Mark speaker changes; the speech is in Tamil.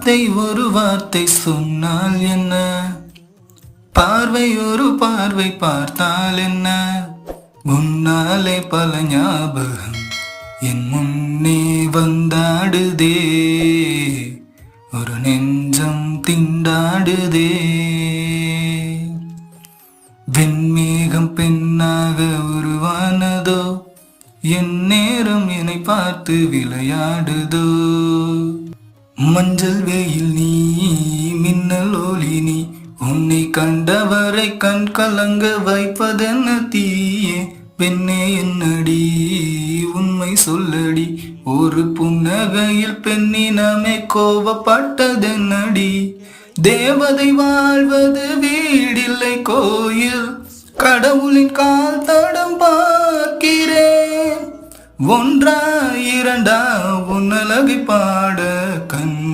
Speaker 1: வார்த்தை ஒரு வார்த்தை சொன்னால் என்ன, பார்வை ஒரு பார்வை பார்த்தால் என்ன, உன்னாலே பல ஞாபகம் என் முன்னே வந்தாடுதே, ஒரு நெஞ்சம் திண்டாடுதே. வெண்மேகம் பெண்ணாக உருவானதோ, என் நேரம் என்னை பார்த்து விளையாடுதோ. மஞ்சள் வெயில் நீ, மின்னல் ஒளி நீ, உன்னை கண்டவரை கண் கலங்க வைப்பதென்ன தீயே. பெண்ணே என்னடி உண்மை சொல்லடி, ஒரு புன்னகையில் பெண்ணினமே கோவப்பட்டதென்னடி. தேவதை வாழ்வது வீடில்லை கோயில், கடவுளின் கால் தடம் பார்க்கிறேன். ஒன்றா இரண்டா உன்னழகை பாட கண்